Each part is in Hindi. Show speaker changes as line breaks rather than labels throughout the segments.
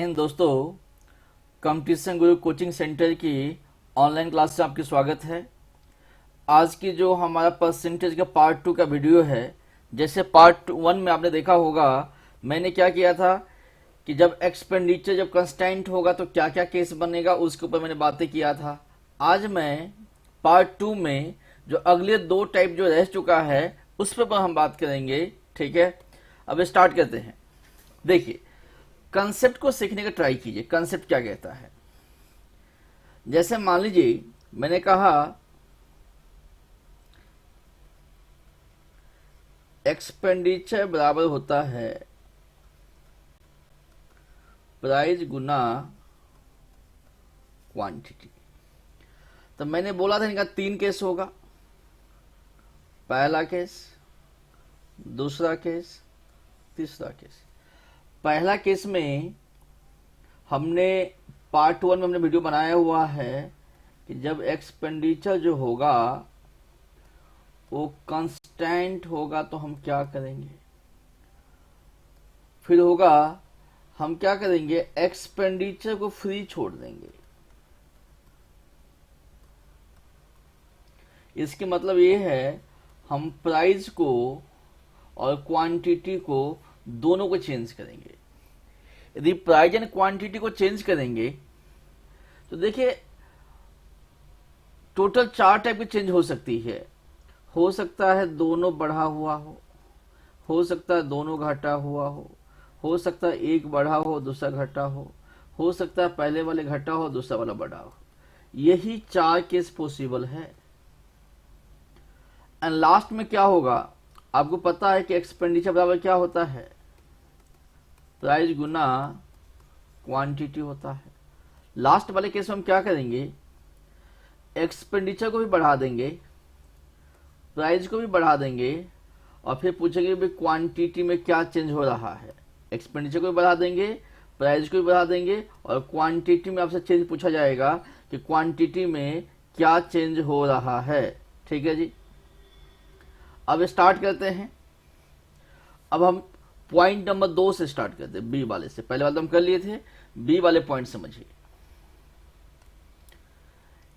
हिंद दोस्तों। कंपटीशन गुरु कोचिंग सेंटर की ऑनलाइन क्लास से आपकी स्वागत है। आज की जो हमारा परसेंटेज का पार्ट 2 का वीडियो है, जैसे पार्ट 1 में आपने देखा होगा मैंने क्या किया था कि जब एक्सपेंडिचर जब कंस्टेंट होगा तो क्या क्या केस बनेगा उसके ऊपर मैंने बातें किया था। आज मैं पार्ट 2 में जो अगले दो टाइप जो रह चुका है उस पर हम बात करेंगे। ठीक है, अब स्टार्ट करते हैं। देखिए, कंसेप्ट को सीखने का ट्राई कीजिए। कंसेप्ट क्या कहता है, जैसे मान लीजिए मैंने कहा एक्सपेंडिचर बराबर होता है प्राइस गुना क्वांटिटी। तो मैंने बोला था इनका 3 केस होगा। पहला केस, दूसरा केस, तीसरा केस। पहला केस में हमने पार्ट 1 में हमने वीडियो बनाया हुआ है कि जब एक्सपेंडिचर जो होगा वो कांस्टेंट होगा तो हम क्या करेंगे। फिर होगा हम क्या करेंगे, एक्सपेंडिचर को फ्री छोड़ देंगे। इसके मतलब ये है हम प्राइस को और क्वांटिटी को दोनों को चेंज करेंगे। यदि प्राइस एंड क्वांटिटी को चेंज करेंगे तो देखिए टोटल 4 टाइप की चेंज हो सकती है। हो सकता है दोनों बढ़ा हुआ हो सकता है दोनों घटा हुआ हो सकता है एक बढ़ा हो दूसरा घटा हो सकता है पहले वाले घटा हो दूसरा वाला बढ़ा हो। यही 4 केस पॉसिबल है। एंड लास्ट में क्या होगा, आपको पता है कि एक्सपेंडिचर बराबर क्या होता है, प्राइस गुना क्वांटिटी होता है। लास्ट वाले केस में हम क्या करेंगे, एक्सपेंडिचर को भी बढ़ा देंगे, प्राइस को भी बढ़ा देंगे और फिर पूछेंगे भी क्वांटिटी में क्या चेंज हो रहा है। एक्सपेंडिचर को भी बढ़ा देंगे, प्राइस को भी बढ़ा देंगे और क्वांटिटी में आपसे चेंज पूछा जाएगा कि क्वांटिटी में क्या चेंज हो रहा है। ठीक है जी, अब स्टार्ट करते हैं। अब हम पॉइंट नंबर 2 से स्टार्ट करते हैं, बी वाले से। पहले वाले तो हम कर लिए थे, बी वाले पॉइंट समझिए।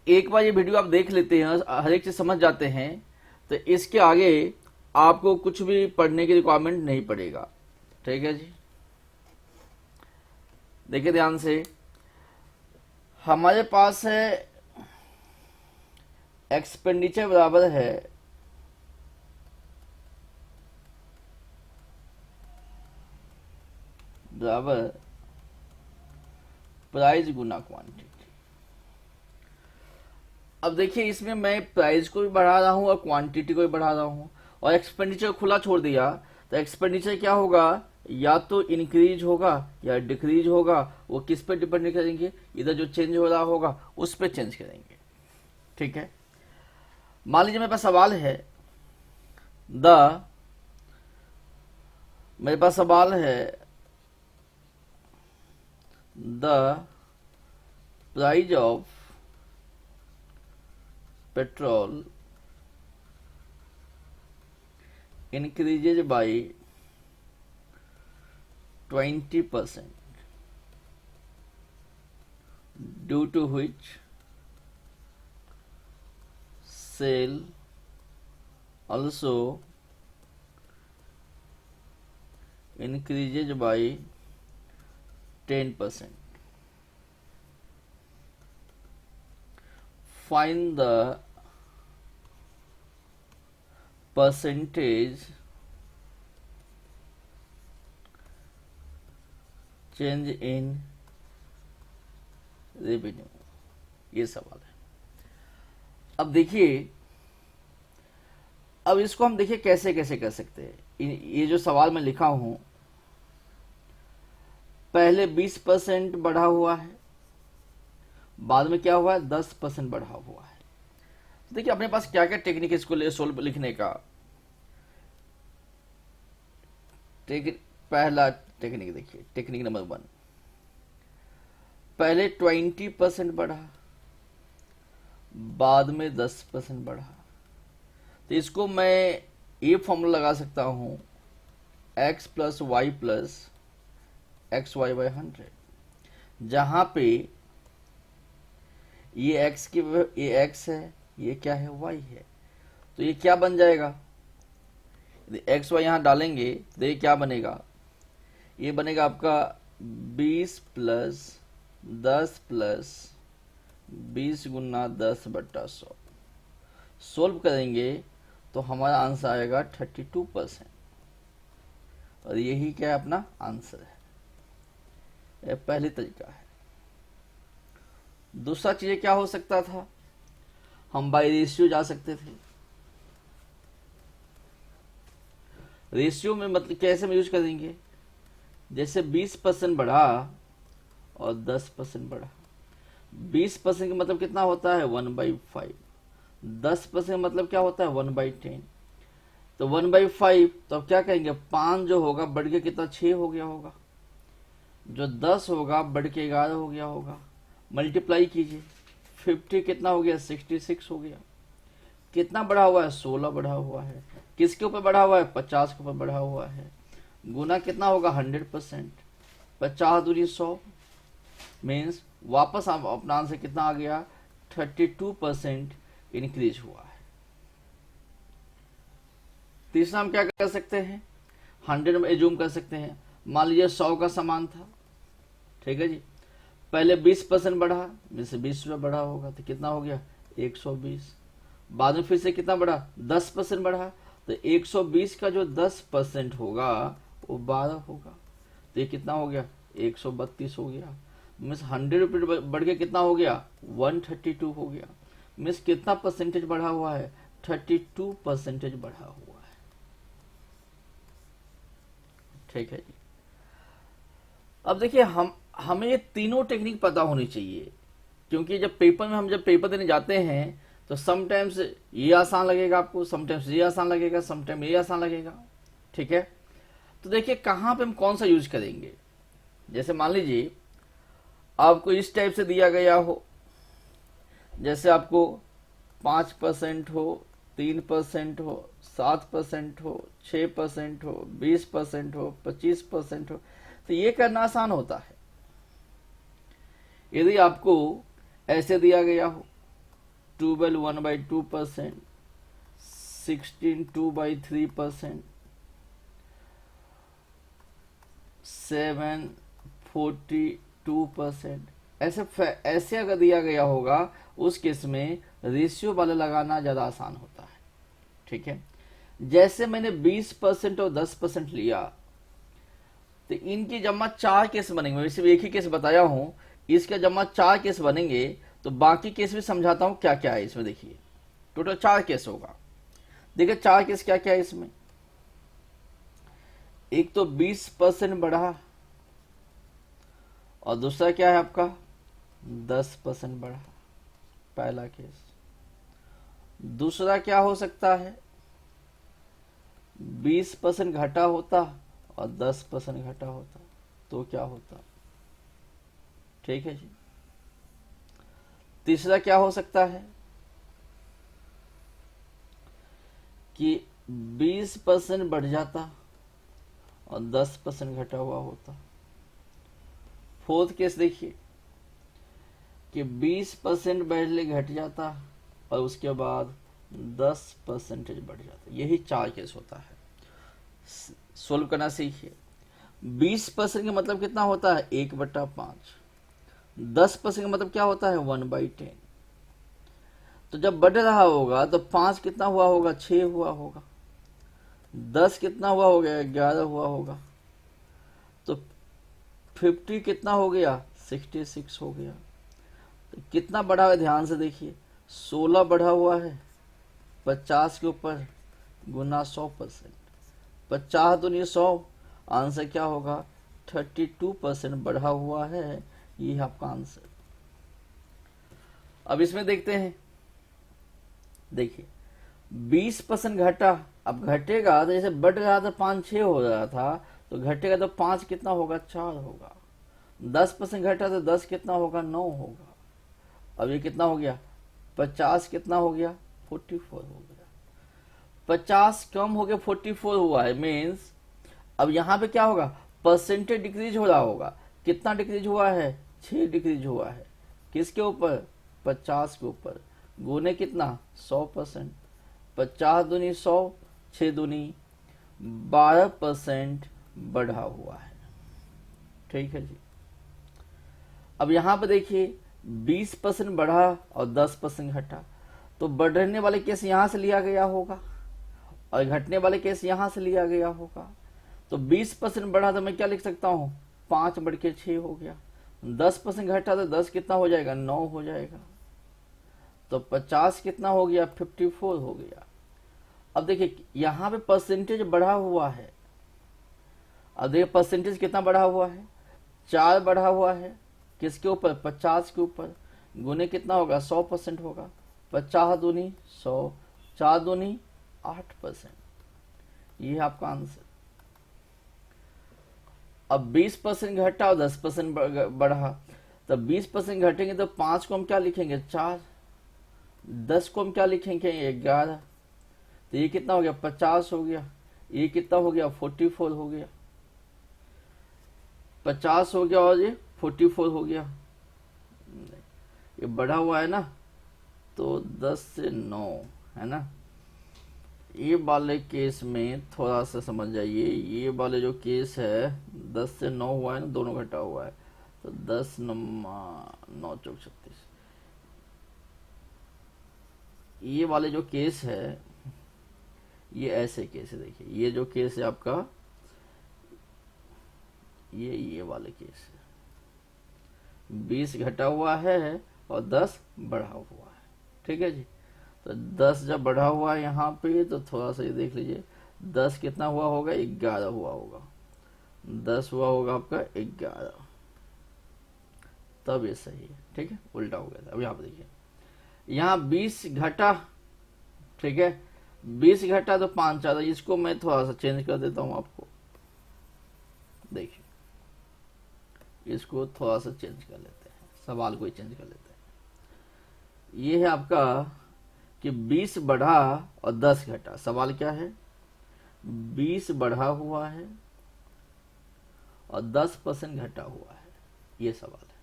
एक बार ये वीडियो आप देख लेते हैं, हर एक चीज समझ जाते हैं, तो इसके आगे आपको कुछ भी पढ़ने की रिक्वायरमेंट नहीं पड़ेगा। ठीक है जी, देखिए ध्यान से। हमारे पास है एक्सपेंडिचर बराबर है प्राइस गुना क्वांटिटी। अब देखिए इसमें मैं प्राइस को भी बढ़ा रहा हूं और क्वांटिटी को भी बढ़ा रहा हूं और एक्सपेंडिचर खुला छोड़ दिया तो एक्सपेंडिचर क्या होगा, या तो इंक्रीज होगा या डिक्रीज होगा। वो किस पे डिपेंड करेंगे, इधर जो चेंज हो रहा होगा उस पे चेंज करेंगे। ठीक है, मान लीजिए मेरे पास सवाल है मेरे पास सवाल है the price of petrol increases by 20% due to which sale also increases by 10%. Find the percentage change in revenue. ये सवाल है। अब देखिए, अब इसको हम देखिए कैसे कैसे कर सकते हैं। ये जो सवाल मैं लिखा हूं, पहले 20% बढ़ा हुआ है, बाद में क्या हुआ है 10% बढ़ा हुआ है। तो देखिए अपने पास क्या क्या टेक्निक है इसको सोल्व लिखने का। पहला टेक्निक देखिए, टेक्निक नंबर 1, पहले 20% बढ़ा, बाद में 10% बढ़ा। तो इसको मैं ये फॉर्मूला लगा सकता हूँ x plus Y plus X Y by 100। जहां पे ये x है, ये क्या है, y है, तो ये क्या बन जाएगा, यदि एक्स वाई यहां डालेंगे तो ये क्या बनेगा, ये बनेगा आपका 20 प्लस 10 प्लस 20 गुना 10/100। सोल्व करेंगे तो हमारा आंसर आएगा 32%, और यही क्या है, अपना आंसर है। यह पहली तरीका है। दूसरा चीज क्या हो सकता था, हम बाय रेशियो जा सकते थे। रेशियो में मतलब कैसे हम यूज करेंगे, जैसे 20% बढ़ा और 10% बढ़ा। 20% का मतलब कितना होता है, 1/5। 10% का मतलब क्या होता है, 1/10। तो 1/5, तो अब क्या कहेंगे, 5 जो होगा बढ़ के कितना, 6 हो गया होगा। जो 10 होगा बढ़ के 11 हो गया होगा। मल्टीप्लाई कीजिए, 50 कितना हो गया, 66 हो गया। कितना बढ़ा हुआ है, 16 बढ़ा हुआ है। किसके ऊपर बढ़ा हुआ है, 50 के ऊपर बढ़ा हुआ है। गुना कितना होगा, 100%। 50 दूरी 100, मीन्स वापस अपना आंसर कितना आ गया, 32% इंक्रीज हुआ है। तीसरा हम क्या कर सकते हैं, 100 में एज्यूम कर सकते हैं। मान लीजिए 100 का सामान था, ठीक है जी। पहले 20% बढ़ा, जैसे 20 रुपये बढ़ा होगा तो कितना हो गया, 120। बाद में फिर से कितना बढ़ा, 10% बढ़ा, तो 120 का जो 10% होगा वो 12 होगा, तो ये कितना हो गया, 132 हो गया। मीन्स 100 रुपये बढ़ के कितना हो गया, 132 हो गया। मीन्स कितना परसेंटेज बढ़ा हुआ है, 32% बढ़ा हुआ है। ठीक है जी। अब देखिए, हमें ये तीनों टेक्निक पता होनी चाहिए, क्योंकि जब पेपर देने जाते हैं तो समटाइम्स ये आसान लगेगा आपको, समटाइम्स ये आसान लगेगा, समटाइम ये आसान लगेगा। ठीक है, तो देखिए कहाँ पे हम कौन सा यूज करेंगे। जैसे मान लीजिए आपको इस टाइप से दिया गया हो, जैसे आपको 5% हो, 3% हो, 7% हो, 6% हो, 20% हो, 25% हो, तो ये करना आसान होता है। यदि आपको ऐसे दिया गया हो 12 1/2%, 16 2/3%, 7 42%, ऐसे अगर दिया गया होगा, उस केस में रेशियो वाला लगाना ज्यादा आसान होता है। ठीक है, जैसे मैंने 20% और 10% लिया, तो इनकी जमा 4 केस बनेंगे। मैं सिर्फ एक ही केस बताया हूं, इसके जमा 4 केस बनेंगे, तो बाकी केस भी समझाता हूं क्या क्या है इसमें। देखिए टोटल 4 केस होगा। देखिए 4 केस क्या क्या है इसमें। एक तो 20% बढ़ा, और दूसरा क्या है आपका 10% बढ़ा, पहला केस। दूसरा क्या हो सकता है, 20% घटा होता और 10% घटा होता, तो क्या होता। ठीक है जी। तीसरा क्या हो सकता है कि 20% बढ़ जाता और 10% घटा हुआ होता। फोर्थ केस देखिए कि 20% पहले घट जाता और उसके बाद 10% बढ़ जाता। यही 4 केस होता है। सोल्व करना सीखिए। 20% का मतलब कितना होता है, 1/5। 10% का मतलब क्या होता है, 1/10। तो जब बढ़ रहा होगा तो 5 कितना हुआ होगा, 6 हुआ होगा। 10 कितना हुआ होगा, 11 हुआ होगा। तो 50 कितना हो गया, 66 हो गया। तो कितना बढ़ा हुआ है, ध्यान से देखिए, 16 बढ़ा हुआ है 50 के ऊपर, गुना 100%। 50 तो नहीं 100, आंसर क्या होगा, 32% बढ़ा हुआ है। ये है आपका आंसर। अब इसमें देखते हैं। देखिए 20% घटा, अब घटेगा तो जैसे बढ़ रहा था 5-6 हो रहा था, तो घटेगा तो 5 कितना होगा, 4 होगा। 10% घटा तो 10 कितना होगा, 9 होगा। अब ये कितना हो गया, 50 कितना हो गया, 44 हो गया। 50 कम हो गया, 44 हुआ है। मीन्स अब यहां पे क्या होगा, परसेंटेज डिक्रीज हो रहा होगा। कितना डिक्रीज हुआ है, 6 डिक्रीज हुआ है, किसके ऊपर? 50 के ऊपर, गुने कितना? 100%। 50 दूनी 100, 6 दूनी 12% बढ़ा हुआ है। ठीक है जी। अब यहां पर देखिए 20% बढ़ा और 10% घटा, तो बढ़ने वाले केस यहां से लिया गया होगा और घटने वाले केस यहां से लिया गया होगा। तो 20% बढ़ा तो मैं क्या लिख सकता हूं? 5/6 हो गया। 10% घटा तो 10 कितना हो जाएगा? 9 हो जाएगा। तो 50 कितना हो गया? 54 हो गया। अब देखिए यहां पे परसेंटेज बढ़ा हुआ है। अब देखिए परसेंटेज कितना बढ़ा हुआ है? 4 बढ़ा हुआ है, किसके ऊपर? 50 के ऊपर, गुने कितना होगा? 100% होगा। 50 दूनी 100, 4 दूनी 8%। ये है आपका आंसर। अब 20% घटा और 10% बढ़ा, तो 20% घटेंगे तो 5 को हम क्या लिखेंगे? 4। 10 को हम क्या लिखेंगे? 11। तो ये कितना हो गया? 50 हो गया। ये कितना हो गया? 44 हो गया। 50 हो गया और ये 44 हो गया। ये बढ़ा हुआ है ना, तो 10 से 9 है ना। ये वाले केस में थोड़ा सा समझ जाइए, ये वाले जो केस है 10 से 9 हुआ है ना, दोनों घटा हुआ है, तो 10 9 चौक 36। ये वाले जो केस है ये ऐसे केस है। देखिए ये जो केस है आपका, ये वाले केस है, 20 घटा हुआ है और 10 बढ़ा हुआ है। ठीक है जी। तो 10 जब बढ़ा हुआ है यहाँ पे, तो थोड़ा सा ये देख लीजिए, 10 कितना हुआ होगा? 11 हुआ होगा। 10 हुआ होगा आपका 11, तब ये सही है। ठीक है, उल्टा हो गया था। अब यहाँ पे देखिए, यहाँ 20 घटा, ठीक है, 20 घटा तो 5 आता। इसको मैं थोड़ा सा चेंज कर देता हूँ आपको। देखिए इसको थोड़ा सा चेंज कर लेते हैं, सवाल को ही चेंज कर लेते हैं। ये है आपका कि 20 बढ़ा और 10 घटा। सवाल क्या है? 20 बढ़ा हुआ है और 10% घटा हुआ है, ये सवाल है।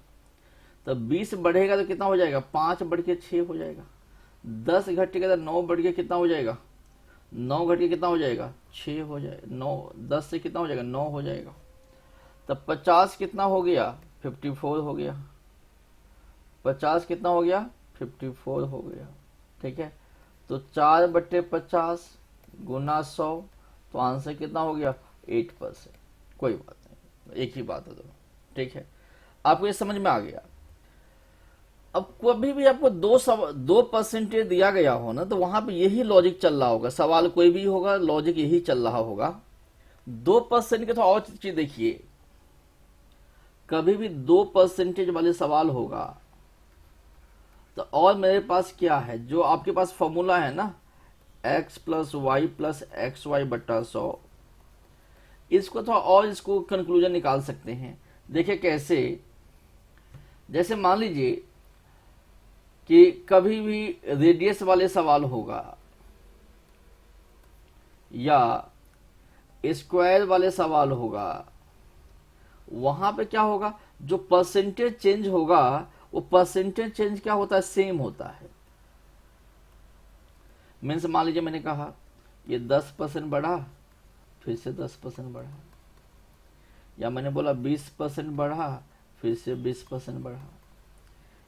तो 20 बढ़ेगा तो कितना हो जाएगा? 5/6 हो जाएगा। 10 घटेगा तो 9 बढ़ के कितना हो जाएगा? 9 घट के कितना हो जाएगा? 6 हो जाएगा। 9 10 से कितना हो जाएगा? 9 हो जाएगा। तब 50 कितना हो गया? 54 हो गया। 50 कितना हो गया? 54 हो गया। ठीक है, तो 4/50 गुना 100, तो आंसर कितना हो गया? 8%। कोई बात नहीं, एक ही बात है दोनों। ठीक है, आपको ये समझ में आ गया। अब कभी भी आपको 2% दिया गया हो ना, तो वहां पे यही लॉजिक चल रहा होगा। सवाल कोई भी होगा, लॉजिक यही चल रहा होगा। 2% के तो और चीज देखिए, कभी भी 2% वाले सवाल होगा तो और मेरे पास क्या है? जो आपके पास फॉर्मूला है ना, x + y + xy/100, इसको तो और इसको कंक्लूजन निकाल सकते हैं। देखिए कैसे, जैसे मान लीजिए कि कभी भी रेडियस वाले सवाल होगा या स्क्वायर वाले सवाल होगा, वहां पे क्या होगा? जो परसेंटेज चेंज होगा, वो परसेंटेज चेंज क्या होता है? सेम होता है। मीन्स मान लीजिए मैंने कहा ये 10% बढ़ा, फिर से 10% बढ़ा, या मैंने बोला 20% बढ़ा, फिर से 20% बढ़ा,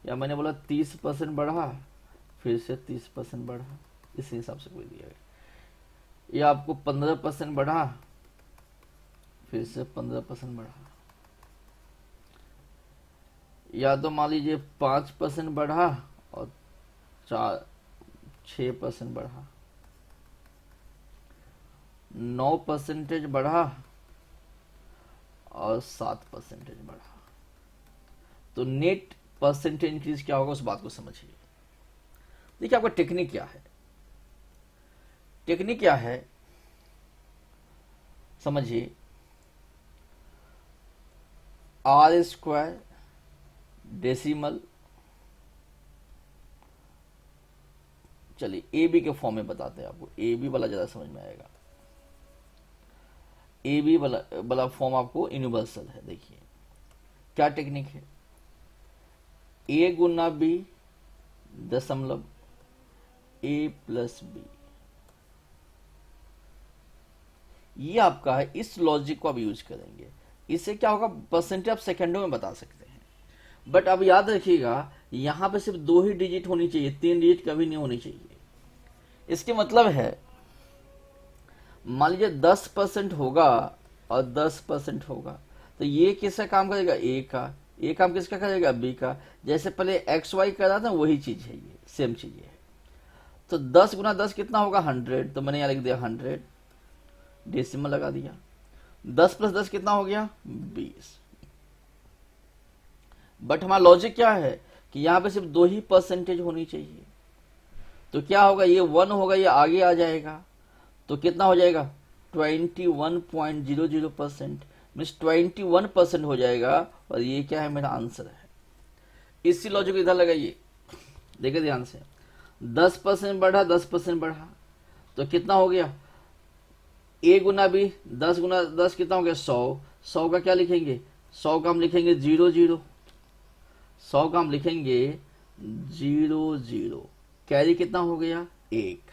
या मैंने बोला 30% बढ़ा, फिर से 30% बढ़ा। इस हिसाब से कोई दिया गया। या आपको 15% बढ़ा, फिर से 15% बढ़ा, या तो मान लीजिए 5% बढ़ा और 6% बढ़ा, 9% बढ़ा और 7% बढ़ा। तो नेट परसेंटेज इंक्रीज क्या होगा, उस बात को समझिए। देखिए आपका टेक्निक क्या है, टेक्निक क्या है समझिए। R² डेसिमल, चलिए AB के फॉर्म में बताते हैं आपको, AB वाला ज्यादा समझ में आएगा। AB वाला फॉर्म आपको यूनिवर्सल है। देखिए क्या टेक्निक है, ए गुना बी दशमलव ए प्लस बी, ये आपका है। इस लॉजिक को आप यूज करेंगे, इससे क्या होगा, परसेंटेज आप सेकंडों में बता सकते हैं। बट अब याद रखिएगा यहां पे सिर्फ 2 ही डिजिट होनी चाहिए, 3 डिजिट कभी नहीं होनी चाहिए। इसके मतलब है मान लीजिए 10% होगा और 10% होगा, तो ये किसका काम करेगा, ए का। ये काम किसका करेगा, बी का। जैसे पहले एक्स वाई कर रहा था वही चीज है, ये सेम चीज है। तो 10 गुना 10 कितना होगा, 100। तो मैंने यहां लिख दिया 100, डेसिमल लगा दिया। 10 प्लस 10 कितना हो गया, 20। बट हमारा लॉजिक क्या है कि यहां पे सिर्फ 2 ही परसेंटेज होनी चाहिए। तो क्या होगा, ये 1 होगा, ये आगे आ जाएगा, तो कितना हो जाएगा 21.00%, मीन्स 21% हो जाएगा। और ये क्या है, मेरा आंसर है। इसी लॉजिक को इधर लगाइए, देखिए ध्यान से। 10% बढ़ा, 10% बढ़ा, तो कितना हो गया, ए गुना बी, 10 गुना 10 कितना हो गया, 100। 100 का क्या लिखेंगे, 100 का हम लिखेंगे 00, 100 का हम लिखेंगे 00। कैरी कितना हो गया, 1।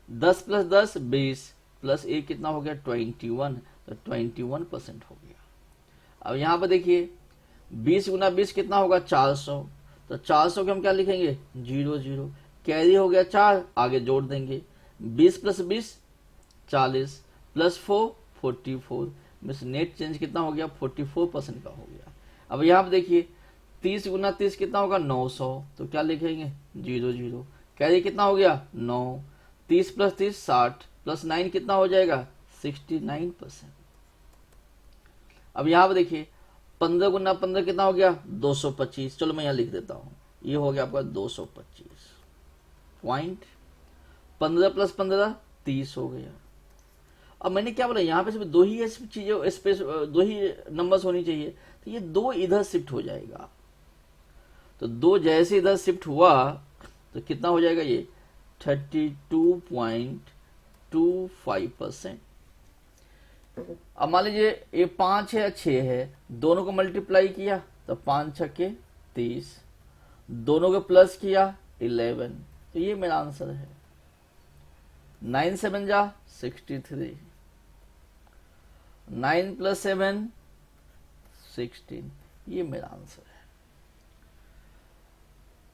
10 प्लस 10 20, प्लस 1 कितना हो गया, 21। तो 21% हो गया। अब यहां पर देखिए 20 गुना 20 कितना होगा, 400। तो 400 के हम क्या लिखेंगे, 00। कैरी हो गया 4, आगे जोड़ देंगे। 20 plus 20 40, plus 4 44, means net change कितना हो गया, 44% का हो गया। अब यहाँ पे देखिए 30 गुना 30 कितना होगा, 900। तो क्या लिखेंगे, 00। कैरी कितना हो गया, 9। 30 प्लस 30 60, प्लस 9 कितना हो जाएगा, 69%। अब यहाँ पे देखिए 15 गुना 15 कितना हो गया, 225। चलो मैं यहाँ लिख देता हूँ, ये हो गया आपका 225 पॉइंट। 15 प्लस 15 30 हो गया। अब मैंने क्या बोला, यहाँ पे सिर्फ 2 ही चीजें स्पेस, 2 ही नंबर्स होनी चाहिए, तो ये 2 इधर शिफ्ट हो जाएगा। तो 2 जैसे इधर शिफ्ट हुआ तो कितना हो जाएगा, ये 32.25%। अब मान लीजिए ये 5 है या 6 है, दोनों को मल्टीप्लाई किया तो 5 छक्के 30, दोनों को प्लस किया 11। तो ये मेरा आंसर है। 9 7 जा 63, 9 प्लस 7 16, ये मेरा आंसर है।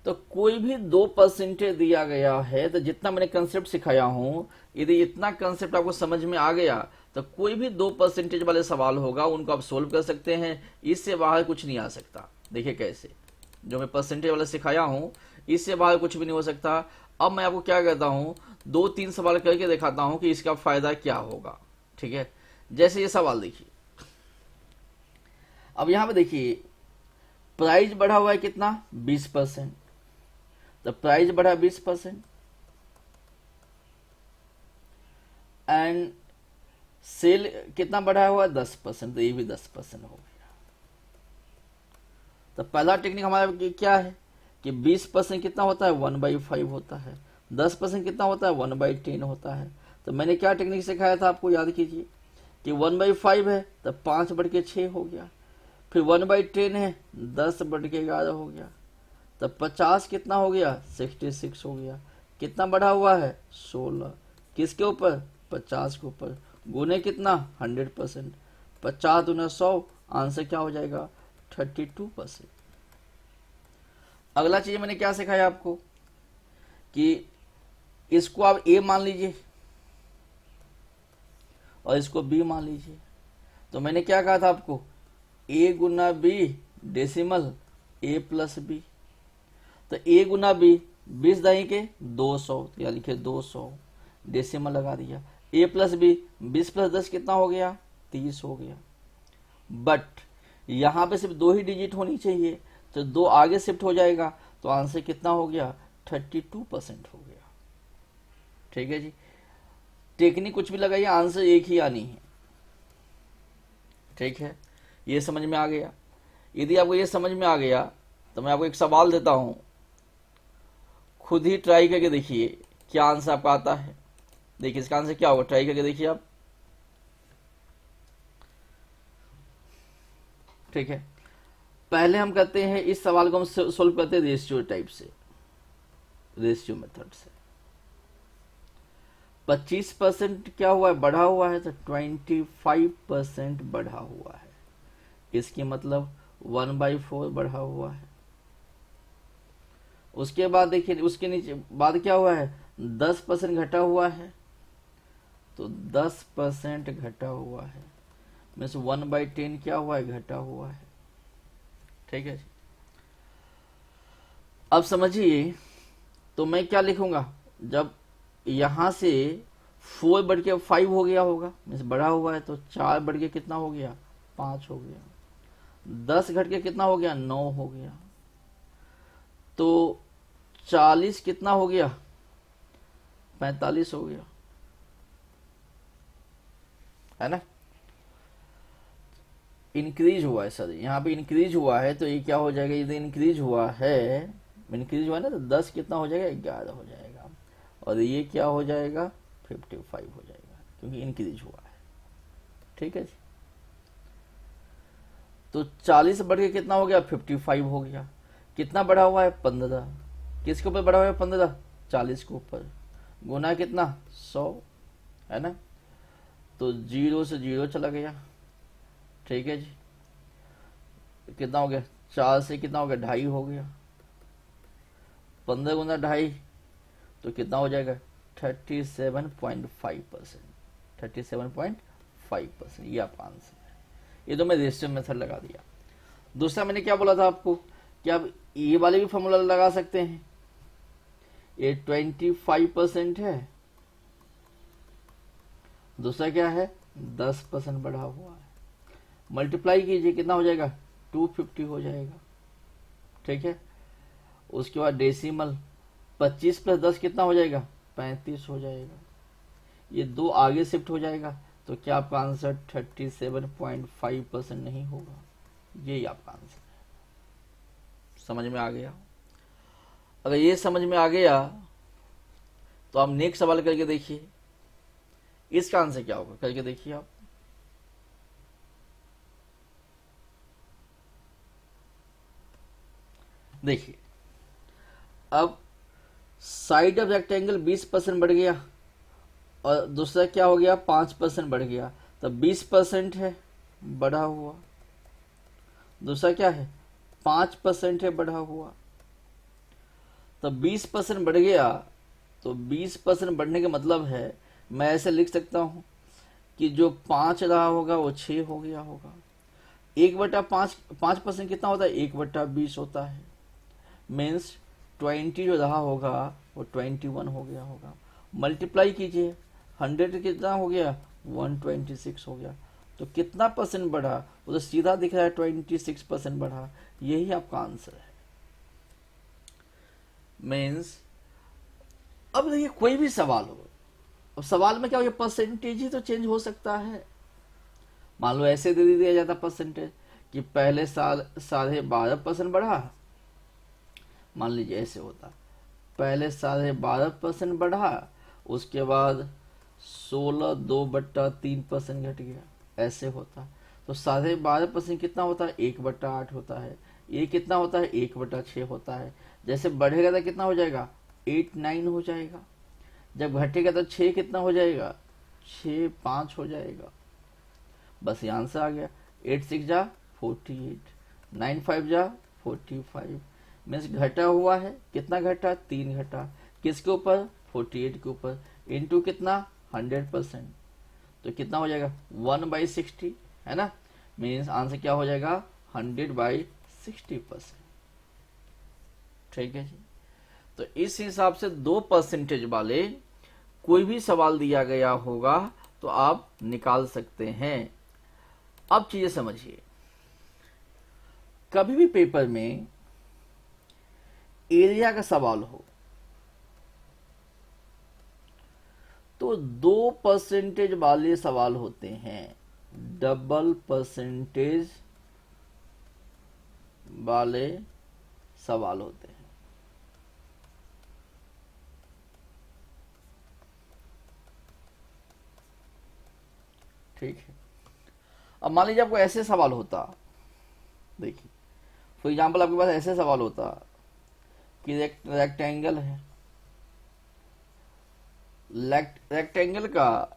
तो कोई भी 2% दिया गया है, तो जितना मैंने कंसेप्ट सिखाया हूं, यदि इतना कंसेप्ट आपको समझ में आ गया तो कोई भी 2% वाले सवाल होगा उनको आप सोल्व कर सकते हैं। इससे बाहर कुछ नहीं आ सकता। देखिए कैसे, जो मैं परसेंटेज वाला सिखाया हूं इससे बाहर कुछ भी नहीं हो सकता। अब मैं आपको क्या कहता हूं, 2-3 सवाल करके दिखाता हूं कि इसका फायदा क्या होगा। ठीक है, जैसे ये सवाल देखिए। अब यहां पे देखिए प्राइस बढ़ा हुआ है कितना, 20%। तो प्राइस बढ़ा 20% एंड सेल कितना बढ़ा हुआ है, 10%। तो ये भी 10% हो गया। तो पहला टेक्निक हमारा क्या है कि 20% कितना होता है, 1/5 होता है। 10% कितना होता है, 1/10 होता है। तो मैंने क्या टेक्निक सिखाया था आपको, याद कीजिए कि 1/5 है तो 5/6 हो गया। फिर 1/10 है, 10/11 हो गया। तब 50 कितना हो गया, 66 हो गया। कितना बढ़ा हुआ है, 16। किसके ऊपर, 50 के ऊपर। गुने कितना, 100%। 50 गुना 100, आंसर क्या हो जाएगा, 32%। अगला चीज मैंने क्या सिखाया आपको कि इसको आप ए मान लीजिए और इसको बी मान लीजिए। तो मैंने क्या कहा था आपको, ए गुना बी डेसिमल ए प्लस बी। तो ए गुना बी 20 दही के 200, तो या लिखे 200, डेसिमल लगा दिया। ए प्लस बी 20 प्लस 10 कितना हो गया, 30 हो गया। बट यहां पे सिर्फ 2 ही डिजिट होनी चाहिए, तो 2 आगे शिफ्ट हो जाएगा, तो आंसर कितना हो गया, 32% हो गया। ठीक है जी, टेक्निक कुछ भी लगाइए, आंसर एक ही आनी है। ठीक है, ये समझ में आ गया। यदि आपको ये समझ में आ गया तो मैं आपको एक सवाल देता हूं, खुद ही ट्राई करके देखिए क्या आंसर आपका आता है। देखिए इसका आंसर क्या होगा, ट्राई करके देखिए आप। ठीक है, पहले हम करते हैं इस सवाल को हम सोल्व करते हैं रेशियो टाइप से, रेशियो मेथड से। 25% क्या हुआ है, बढ़ा हुआ है, तो 25% बढ़ा हुआ है, इसकी मतलब 1/4 बढ़ा हुआ है। उसके बाद देखिए उसके नीचे बाद क्या हुआ है, 10% घटा हुआ है, तो 10% घटा हुआ है, मीन्स 1/10 क्या हुआ है, घटा हुआ है। ठीक है, अब समझिए, तो मैं क्या लिखूंगा, जब यहां से 4 बढ़ के 5 हो गया होगा, मीन्स बढ़ा हुआ है, तो 4 बढ़ के कितना हो गया, 5 हो गया। 10 घट के कितना हो गया, 9 हो गया। तो 40 कितना हो गया, 45 हो गया, है ना। इंक्रीज हुआ है सर, यहाँ पे इंक्रीज हुआ है, तो ये क्या हो जाएगा, यदि इंक्रीज हुआ है, इंक्रीज हुआ है ना, तो 10 कितना हो जाएगा, 11 हो जाएगा, और ये क्या हो जाएगा, 55 हो जाएगा, क्योंकि इंक्रीज हुआ है। ठीक है जी, तो 40 बढ़ के कितना हो गया, 55 हो गया। कितना बढ़ा हुआ है, 15। किसके ऊपर बढ़ा हुआ है, 15, 40 के ऊपर, गुना कितना, 100, है ना। तो 0 से 0 चला गया। ठीक है जी, कितना हो गया, 4 से कितना हो गया, 2.5 हो गया। 15 गुना 2.5, तो कितना हो जाएगा, 37.5%। 37.5%, ये आपका आंसर है। ये तो मैं रेशियो मेथड लगा दिया। दूसरा मैंने क्या बोला था आपको, कि आप ये वाले भी फॉर्मूला लगा सकते हैं। ये 25% है, दूसरा क्या है, 10% बढ़ा हुआ है, मल्टीप्लाई कीजिए, कितना हो जाएगा, 250 हो जाएगा। ठीक है, उसके बाद डेसिमल, 25 प्लस 10 कितना हो जाएगा, 35 हो जाएगा। ये 2 आगे शिफ्ट हो जाएगा, तो क्या आपका आंसर 37.5% नहीं होगा, यही आपका आंसर है। समझ में आ गया। अगर ये समझ में आ गया, तो आप नेक्स्ट सवाल करके देखिए, इसका आंसर क्या होगा, करके देखिए आप। देखिए, अब साइड ऑफ रेक्टेंगल 20% बढ़ गया, और दूसरा क्या हो गया, 5% बढ़ गया, तो 20% है बढ़ा हुआ, दूसरा क्या है, 5% है बढ़ा हुआ। तो 20% बढ़ गया, तो 20% बढ़ने का मतलब है, मैं ऐसे लिख सकता हूं कि जो 5 रहा होगा वो 6 हो गया होगा। 1/5, 5% कितना होता है, 1/20 होता है, मीन्स 20 जो रहा होगा वो 21 हो गया होगा। मल्टीप्लाई कीजिए, 100 कितना हो गया, 126 हो गया। तो कितना परसेंट बढ़ा, वो तो सीधा दिख रहा है, 26% बढ़ा, यही आपका आंसर है। मीन्स अब देखिए, कोई भी सवाल हो, अब सवाल में क्या हो, परसेंटेज ही तो चेंज हो सकता है। मान लो ऐसे दे दिया जाता परसेंटेज, कि पहले साल 12.5% बढ़ा, मान लीजिए ऐसे होता, पहले 12.5% बढ़ा, उसके बाद 16.2/3% घट गया, ऐसे होता। तो 12.5% कितना होता है, 1/8 होता है। ये कितना होता है, 1/6 होता है। जैसे बढ़ेगा तो कितना हो जाएगा, 8-9 हो जाएगा। जब घटेगा तो 6 कितना हो जाएगा, 6-5 हो जाएगा। बस ये आंसर आ गया। 8 6 जा 48, 9 5 जा 45, मीन्स घटा हुआ है, कितना घटा, 3 घटा, किसके ऊपर, 48 के ऊपर, इंटू कितना, 100%, तो कितना हो जाएगा, 1/60, है ना। मीन्स आंसर क्या हो जाएगा, 100/60%। ठीक है जी, तो इस हिसाब से 2% वाले कोई भी सवाल दिया गया होगा तो आप निकाल सकते हैं। अब चीजें समझिए, कभी भी पेपर में एरिया का सवाल हो तो 2% वाले सवाल होते हैं, डबल परसेंटेज वाले सवाल होते हैं। ठीक है, अब मान लीजिए आपको ऐसे सवाल होता, देखिए फॉर एग्जाम्पल आपके पास ऐसे सवाल होता कि रेक्टेंगल है, रेक्टेंगल का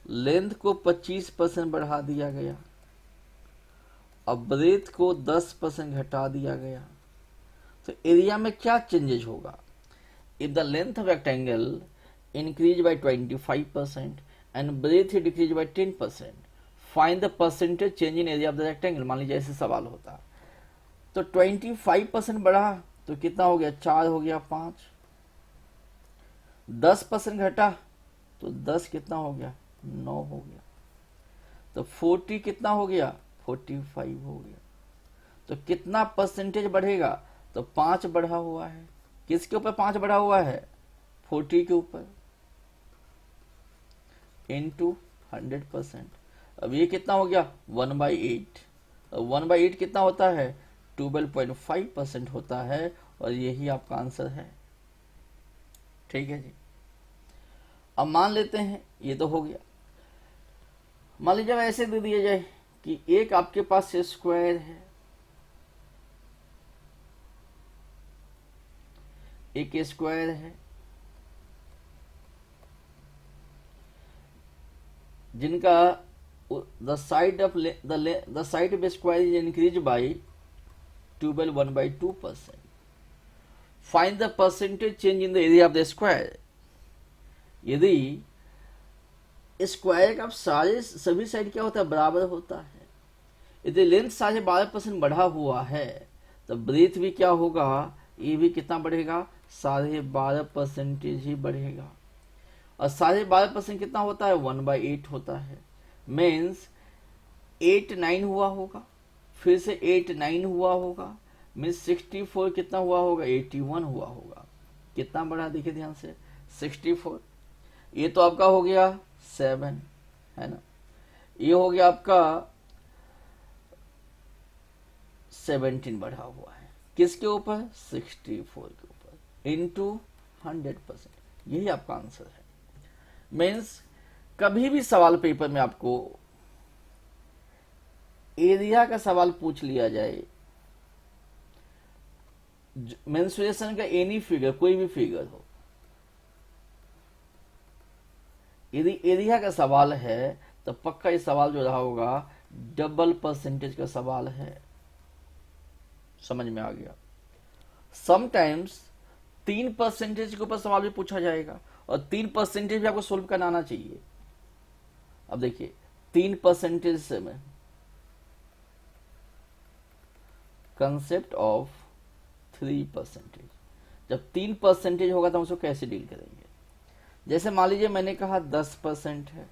लेंथ को 25% बढ़ा दिया गया, अब ब्रेथ को 10% घटा दिया गया, तो एरिया में क्या चेंजेज होगा? If the length of rectangle increase by 25% and breadth decrease by 10%, find the percentage change in area of the rectangle. मान लीजिए ऐसे सवाल होता तो 25% बढ़ा तो कितना हो गया? 4 हो गया 5। 10% घटा तो 10 कितना हो गया? 9 हो गया। तो 40 कितना हो गया? 45 हो गया। तो कितना परसेंटेज बढ़ेगा? तो 5 बढ़ा हुआ है। किसके ऊपर 5 बढ़ा हुआ है? 40 के ऊपर, इंटू 100%। अब ये कितना हो गया? 1/8। 1/8 कितना होता है? 12.5% होता है, और यही आपका आंसर है। ठीक है जी। अब मान लेते हैं ये तो हो गया। मान लीजिए ऐसे दे दिया जाए कि एक आपके पास स्क्वायर है, एक स्क्वायर है जिनका the side of the side of square is increase by 1/2%। Find the percentage change in the area of the square. यदि स्क्वायर का सारे सभी साइड क्या होता है? बराबर होता है। यदि लेंथ 12.5% बढ़ा हुआ है तो ब्रेथ भी क्या होगा? ये भी कितना बढ़ेगा? 12.5% ही बढ़ेगा। और 12.5% कितना होता है? 1/8 होता है। मीन्स 8 9 हुआ होगा, फिर से 8 9 हुआ होगा, मीन्स 64 कितना हुआ होगा? 81 हुआ होगा। कितना बढ़ा देखिए ध्यान से, 64। ये तो आपका हो गया 7, है ना। ये हो गया आपका 17 बढ़ा हुआ है। किसके ऊपर? 64 के ऊपर, इंटू 100%। यही आपका आंसर है। मीन्स कभी भी सवाल पेपर में आपको एरिया का सवाल पूछ लिया जाए, मेंसुरेशन का एनी फिगर, कोई भी फिगर हो, यदि एरिया का सवाल है तो पक्का ये सवाल जो रहा होगा डबल परसेंटेज का सवाल है। समझ में आ गया? समटाइम्स 3% के ऊपर सवाल भी पूछा जाएगा, और 3% भी आपको सोल्व करना आना चाहिए। अब देखिए 3% से में कंसेप्ट ऑफ 3%। जब 3% होगा तो हम उसको कैसे डील करेंगे? जैसे मान लीजिए मैंने कहा 10% है,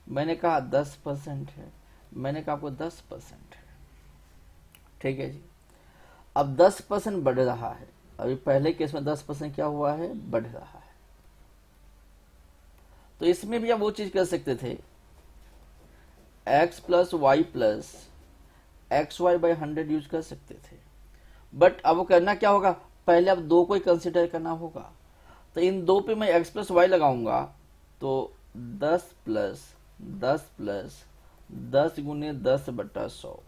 मैंने कहा 10% है, मैंने कहा आपको 10% है। ठीक है जी। अब 10% बढ़ रहा है। अभी पहले केस में 10% क्या हुआ है? बढ़ रहा है। तो इसमें भी आप वो चीज कर सकते थे, x + y + xy/100 यूज कर सकते थे। बट अब वो करना क्या होगा? पहले अब 2 को ही कंसिडर करना होगा। तो इन 2 पे मैं x + y लगाऊंगा तो 10 + 10 + 10 × 10/100,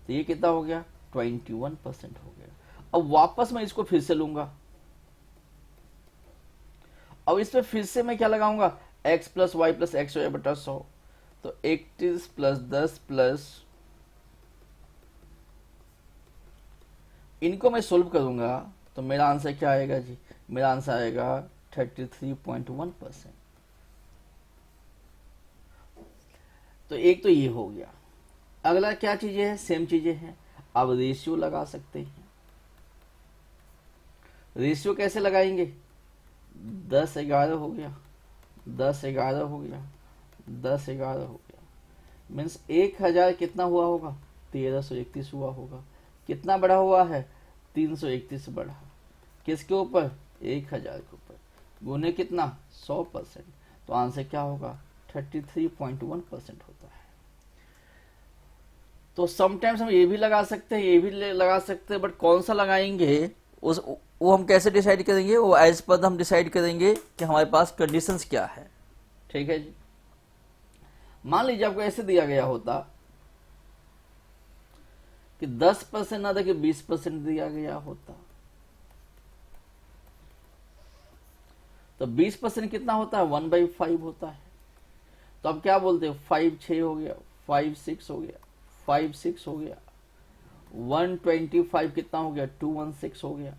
तो ये कितना हो गया? 21% हो गया। अब वापस मैं इसको फिर से लूंगा। अब इस पे फिर से मैं क्या लगाऊंगा? x + y + xy/100, तो 31 + 10 + इनको मैं सोल्व करूंगा तो मेरा आंसर क्या आएगा जी? मेरा आंसर आएगा 33.1%। तो एक तो ये हो गया। अगला क्या चीजें हैं? सेम चीजें हैं। अब रेशियो लगा सकते हैं। रेशियो कैसे लगाएंगे? 10-11 हो गया, 10-11 हो गया, 10-11 हो गया। मीन्स 1000 कितना हुआ होगा? 1331 हुआ होगा। कितना बढ़ा हुआ है? 331 बढ़ा। किसके ऊपर? 1000 के ऊपर। गुने कितना? 100%। तो आंसर क्या होगा? 33.1% होता है। तो समटाइम्स हम ये भी लगा सकते हैं, ये भी लगा सकते हैं, बट कौन सा लगाएंगे वो हम कैसे डिसाइड करेंगे? वो एज पर हम डिसाइड करेंगे कि हमारे पास कंडीशंस क्या है। ठीक है जी। मान लीजिए आपको ऐसे दिया गया होता कि 10% ना देके 20% दिया गया होता, तो 20% कितना होता है, 1/5 होता है। तो अब क्या बोलते हो, 5 6 हो गया, 5 6 हो गया, 5 6 हो गया, 125 कितना हो गया, 216 हो गया।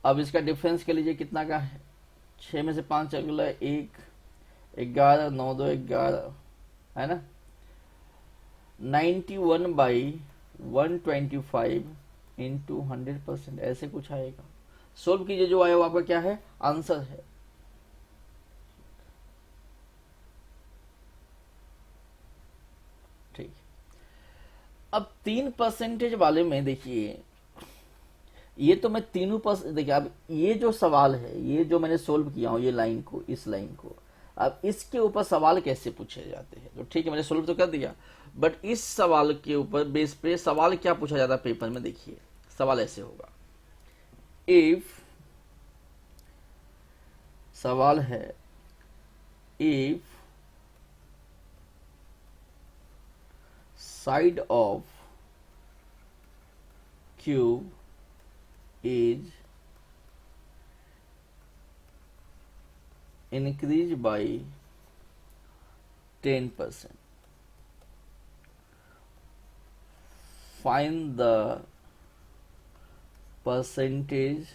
अब इसका डिफरेंस के लीजिए कितना का है, 6 में से 5 चल गया 1, 11, 9 2 11, है ना। 91/125 इंटू 100%, ऐसे कुछ आएगा। सोल्व कीजिए, जो आया वो आपका क्या है, आंसर है। ठीक, अब 3% वाले में देखिए, ये तो मैं तीनों परसेंट, देखिए अब ये जो सवाल है, ये जो मैंने सोल्व किया हूं, ये लाइन को, इस लाइन को, अब इसके ऊपर सवाल कैसे पूछे जाते हैं, तो ठीक है मैंने सोल्व तो कर दिया, बट इस सवाल के ऊपर बेस पे सवाल क्या पूछा जाता है पेपर में, देखिए सवाल ऐसे होगा, इफ, सवाल है if side of cube is increased by 10%. Find the percentage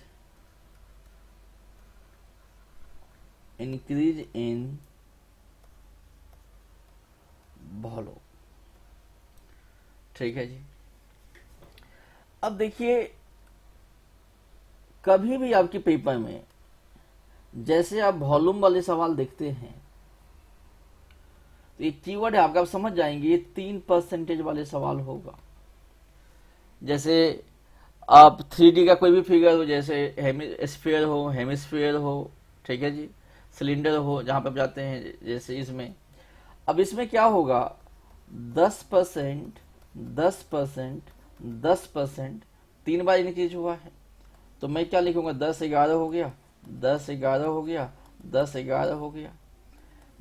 increase in volume। ठीक है जी। अब देखिए, कभी भी आपके पेपर में जैसे आप वॉल्यूम वाले सवाल देखते हैं, तो एक कीवर्ड है आपका, आप समझ जाएंगे ये 3% वाले सवाल होगा। जैसे आप 3D का कोई भी फिगर हो, जैसे स्फीयर हो, हेमिस्फीयर हो, ठीक है जी, सिलेंडर हो, जहां पे आप जाते हैं, जैसे इसमें, अब इसमें क्या होगा, 10%, 10%, 10%, 3 बार इंक्रीज हुआ है, तो मैं क्या लिखूंगा, 10 11 हो गया, 10 11 हो गया, 10 11 हो गया,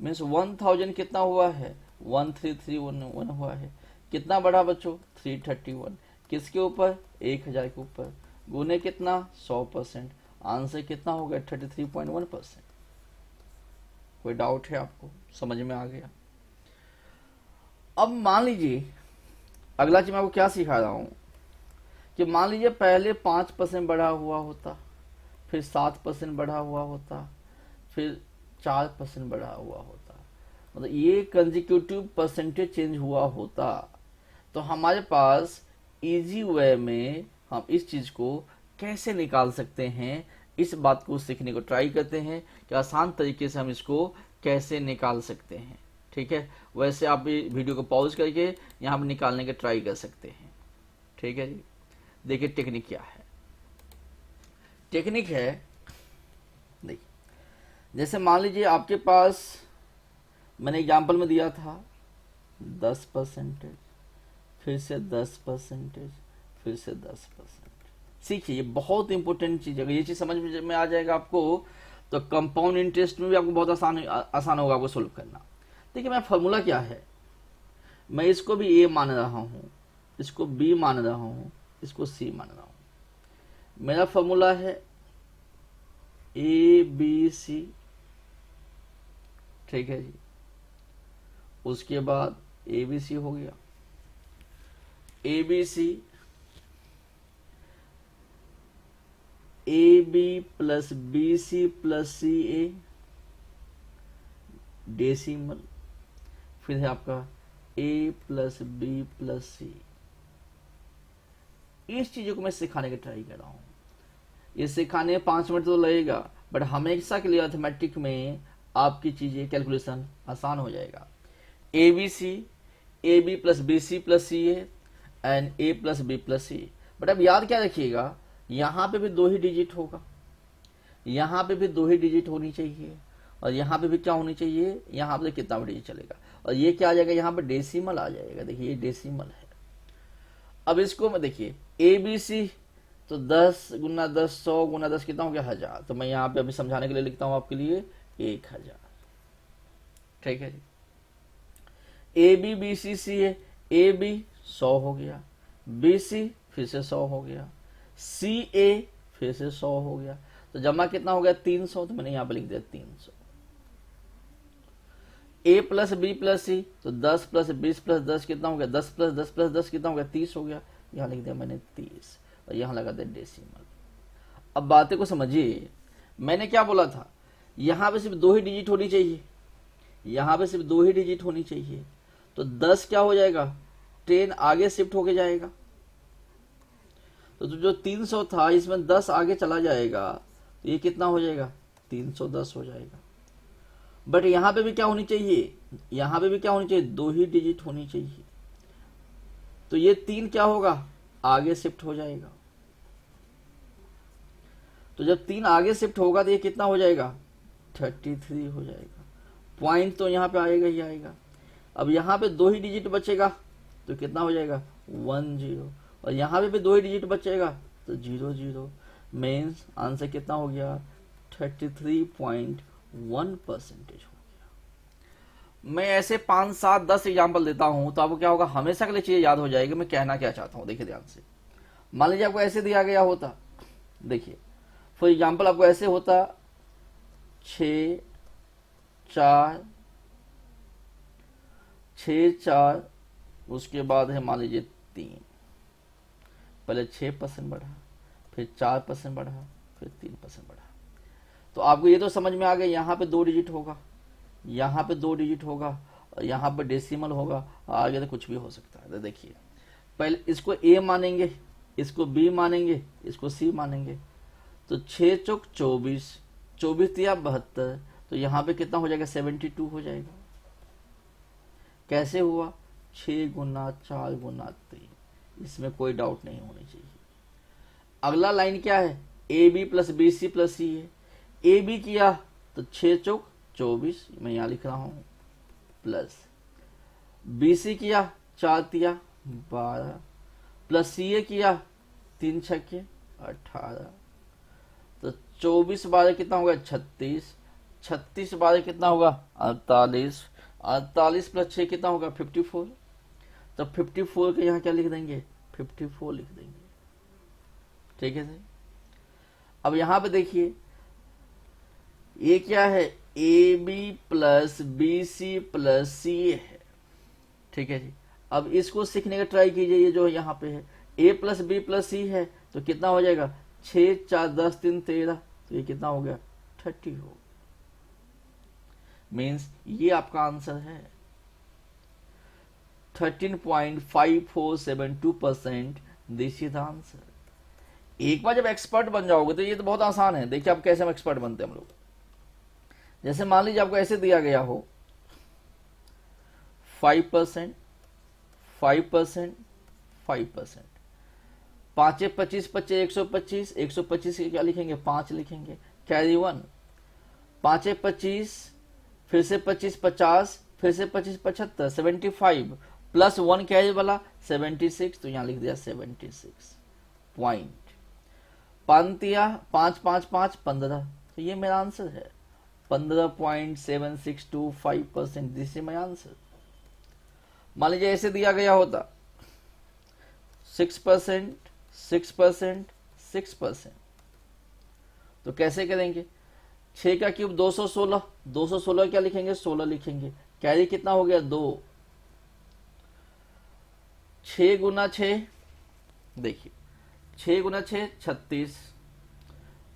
मीन्स 1000 कितना हुआ है, 1331 हुआ है। कितना बढ़ा बच्चों, 331, किसके ऊपर, 1000 के ऊपर, गुने कितना, 100%, आंसर कितना हो गया, 33.1%। कोई डाउट है आपको, समझ में आ गया। अब मान लीजिए अगला चीज मैं आपको क्या सिखा रहा हूं, कि मान लीजिए पहले 5% बढ़ा हुआ होता, फिर 7% बढ़ा हुआ होता, फिर 4% बढ़ा हुआ होता, मतलब ये कंजिक्यूटिव परसेंटेज चेंज हुआ होता, तो हमारे पास इजी वे में हम इस चीज को कैसे निकाल सकते हैं, इस बात को सीखने को ट्राई करते हैं कि आसान तरीके से हम इसको कैसे निकाल सकते हैं। ठीक है, वैसे आप भी वीडियो को पॉज करके यहाँ पर निकालने के ट्राई कर सकते हैं। ठीक है जी, देखिए टेक्निक क्या है। टेक्निक है, देखिए जैसे मान लीजिए आपके पास, मैंने एग्जाम्पल में दिया था 10%, फिर से 10%, फिर से 10%। सीखिए, ये बहुत इंपॉर्टेंट चीज है, ये चीज समझ में आ जाएगा आपको, तो कंपाउंड इंटरेस्ट में भी आपको बहुत आसान होगा आपको सोल्व करना। देखिए मेरा फॉर्मूला क्या है, मैं इसको भी ए मान रहा हूँ, इसको बी मान रहा हूँ, इसको सी मान रहा हूँ। मेरा फॉर्मूला है ए बी सी, ठीक है जी, उसके बाद ए बी सी हो गया, A B C, A B plus B C plus C A, decimal, फिर है आपका A plus B plus C. इस चीजों को मैं सिखाने की ट्राई कर रहा हूं। ये सिखाने में 5 मिनट तो लगेगा, बट हमेशा के लिए अर्थमेटिक में आपकी चीजें कैलकुलेशन आसान हो जाएगा। A B C, A B plus B C plus C A and A plus B plus C. But अब याद क्या रखिएगा, यहां पे भी 2 ही डिजिट होगा, यहां पे भी 2 ही डिजिट होनी चाहिए, और यहां पे भी क्या होनी चाहिए, यहां पे कितना डिजिट चलेगा, और ये क्या आ जाएगा, यहां पे डेसिमल आ जाएगा। देखिए ये डेसिमल है। अब इसको मैं देखिए, ए बी सी, तो 10 गुना 10 100 गुना 10 कितना हो गया, 1000। तो मैं यहाँ पे अभी समझाने के लिए लिखता हूं आपके लिए 1000। ठीक है जी, ए बी बी सी सी है, ए बी 100 हो गया, BC फिर से 100 हो गया, CA फिर से 100 हो गया, तो जमा कितना हो गया 300, तो मैंने यहां पर लिख दिया 300। A plus B plus C, तो 10 प्लस 20 प्लस 10 कितना हो गया, 10 प्लस 10 प्लस 10 कितना हो गया, 30 हो गया, यहां लिख दिया मैंने 30 और यहां लगा दिया डेसिमल। अब बातें को समझिए, मैंने क्या बोला था, यहां पे सिर्फ 2 ही डिजिट होनी चाहिए, यहां पे सिर्फ 2 ही डिजिट होनी चाहिए, तो 10 क्या हो जाएगा 10 आगे शिफ्ट होके जाएगा, तो जो 300 था इसमें 10 आगे चला जाएगा, तो ये कितना हो जाएगा 310 हो जाएगा। बट यहां पे भी क्या होनी चाहिए, यहां पे भी क्या होनी चाहिए 2 ही डिजिट होनी चाहिए, तो ये 3 क्या होगा आगे शिफ्ट हो जाएगा, तो जब 3 आगे शिफ्ट होगा तो ये कितना हो जाएगा 33 हो जाएगा। पॉइंट तो यहां पे आएगा ही आएगा। अब यहां पे 2 ही डिजिट बचेगा तो कितना हो जाएगा 10, और यहां पे भी 2 ही डिजिट बचेगा तो 00, मीन्स आंसर कितना हो गया 33.1% हो गया। मैं ऐसे 5, 7, 10 एग्जाम्पल देता हूं तो आपको क्या होगा, हमेशा के लिए चीजें याद हो जाएगी मैं कहना क्या चाहता हूं। देखिए ध्यान से, मान लीजिए आपको ऐसे दिया गया होता, देखिए फॉर एग्जाम्पल आपको ऐसे होता 6, 4, 6, 4, उसके बाद है मान लीजिए 3, पहले 6% बढ़ा, फिर 4% बढ़ा, फिर 3% बढ़ा, तो आपको ये तो समझ में आ गया यहाँ पे 2 डिजिट होगा, यहाँ पे 2 डिजिट होगा, और यहाँ पे डेसिमल होगा, आगे तो कुछ भी हो सकता है। तो देखिए पहले इसको A मानेंगे, इसको B मानेंगे, इसको C मानेंगे, तो 6 चौक 24, 24 तिया 72, तो यहाँ पे कितना हो जाएगा 72 हो जाएगा। कैसे हुआ 6 गुना 4 गुना 3, इसमें कोई डाउट नहीं होनी चाहिए। अगला लाइन क्या है AB plus BC plus C है, AB किया तो 6 चौक 24 मैं यहां लिख रहा हूं, प्लस BC किया 4 तिया 12, प्लस CA किया 3 छक्के 18, तो 24 12 कितना होगा 36, 36 12 कितना होगा 48, 48 प्लस 6 कितना होगा 54, तो 54 के यहाँ क्या लिख देंगे 54 लिख देंगे। ठीक है सर। अब यहां पे देखिए ये क्या है AB plus BC plus CA है। ठीक है जी। अब इसको सीखने का ट्राई कीजिए, ये जो यहाँ पे है A plus B plus C है, तो कितना हो जाएगा 6 4 10 3 13, तो ये कितना हो गया 30 हो, मीन्स ये आपका आंसर है 13.5472%। This is the answer. एक बार जब एक्सपर्ट बन जाओगे तो ये तो बहुत आसान है। देखिए आप कैसे हम एक्सपर्ट बनते हैं हम लोग। जैसे मान लीजिए आपको ऐसे दिया गया हो 5%, 5%, 5%, 5 25 25 125, 125 के क्या लिखेंगे 5 लिखेंगे, कैरी 1, 5 25, फिर से 25 50, फिर से 25 75, 75 प्लस 1 कैरी वाला 76, तो यहां लिख दिया 76 पॉइंट। 5 तिया 5 5 5 15, तो ये मेरा आंसर है 15.7625%। This is my answer. मान लीजिए ऐसे दिया गया होता 6%, 6%, 6%, तो कैसे करेंगे 6 का क्यूब 216, 216 क्या लिखेंगे 16 लिखेंगे, कैरी कितना हो गया 2, 6 गुना 6, देखिए 6 गुना 6 36,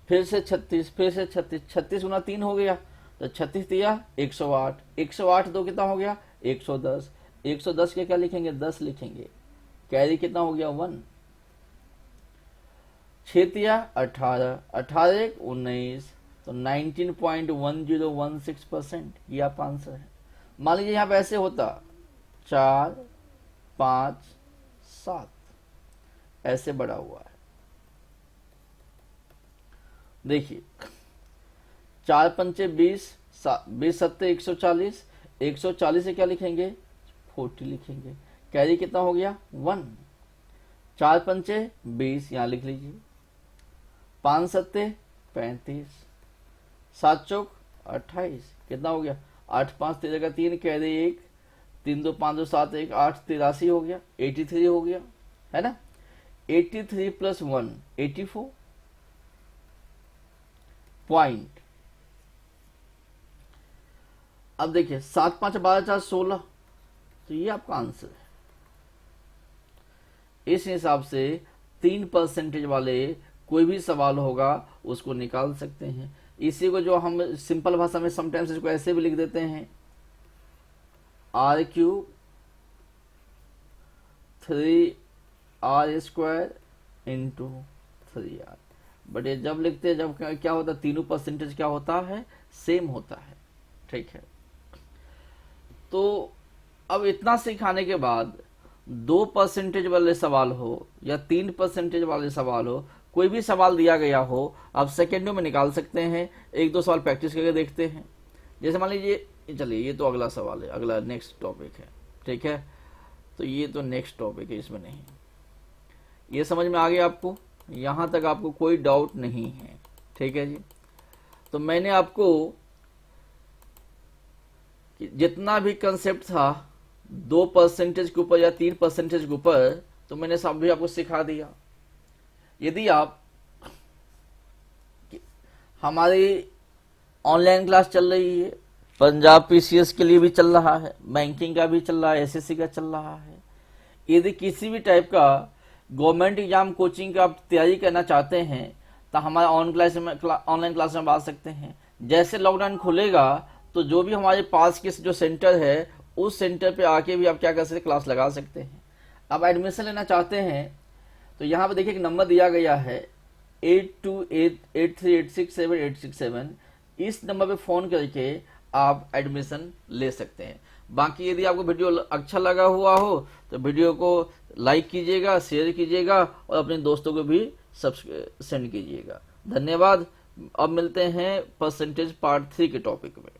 फिर से 36, फिर से 36, 36 गुना 3 हो गया, तो 36 दिया 108, 108 दो कितना हो गया 110, 110 के क्या लिखेंगे 10 लिखेंगे, कैरी कितना हो गया 1, 6 दिया 18, 18 19, तो 19.1016%। ये आपका आंसर है। मान लीजिए यहां पे ऐसे होता 4 5 7, ऐसे बढ़ा हुआ है। देखिए 4 पंचे 20, 20 सत्ते 140, 140 से क्या लिखेंगे 40 लिखेंगे, कैरी कितना हो गया 1, 4 पंचे 20 यहां लिख लीजिए, 5 सत्ते 35, 7 चौक 28, कितना हो गया 8 5 13 का 3, कैरी 1, 3 2 5 2 7 1 8, 83 हो गया, 83 हो गया। है ना। 83 प्लस 1 84 पॉइंट। अब देखिए 7 5 12 4 16, तो ये आपका आंसर है। इस हिसाब से 3% वाले कोई भी सवाल होगा उसको निकाल सकते हैं। इसी को जो हम सिंपल भाषा में समटाइम्स इसको ऐसे भी लिख देते हैं, r³ 3r² into 3r। But ये जब लिखते हैं, जब क्या होता है, तीनों परसेंटेज क्या होता है, सेम होता है। ठीक है, तो अब इतना सिखाने के बाद 2% वाले सवाल हो या 3% वाले सवाल हो, कोई भी सवाल दिया गया हो, आप सेकेंडों में निकाल सकते हैं। एक दो सवाल प्रैक्टिस करके देखते हैं। जैसे मान लीजिए, चलिए ये तो अगला सवाल है, अगला नेक्स्ट टॉपिक है। ठीक है, तो ये तो नेक्स्ट टॉपिक है, इसमें नहीं। ये समझ में आ गया आपको? यहां तक आपको कोई डाउट नहीं है? ठीक है जी। तो मैंने आपको जितना भी कंसेप्ट था 2% के ऊपर या 3% के ऊपर, तो मैंने सब भी आपको सिखा दिया। यदि आप हमारी ऑनलाइन क्लास चल रही है, पंजाब पीसीएस के लिए भी चल रहा है, बैंकिंग का भी चल रहा है, एसएससी का चल रहा है। यदि किसी भी टाइप का गवर्नमेंट एग्जाम कोचिंग का आप तैयारी करना चाहते हैं, तो हमारे ऑनलाइन क्लास में आ सकते हैं। जैसे लॉकडाउन खुलेगा तो जो भी हमारे पास के जो सेंटर है, उस सेंटर पे आके भी आप क्या कर सकते हैं, क्लास लगा सकते हैं। अब एडमिशन लेना चाहते हैं तो यहाँ पे देखिए एक नंबर दिया गया है 82883867 इस नंबर पे फ़ोन करके आप एडमिशन ले सकते हैं। बाकी यदि आपको वीडियो अच्छा लगा हुआ हो तो वीडियो को लाइक कीजिएगा, शेयर कीजिएगा और अपने दोस्तों को भी सेंड कीजिएगा। धन्यवाद। अब मिलते हैं परसेंटेज पार्ट 3 के टॉपिक में।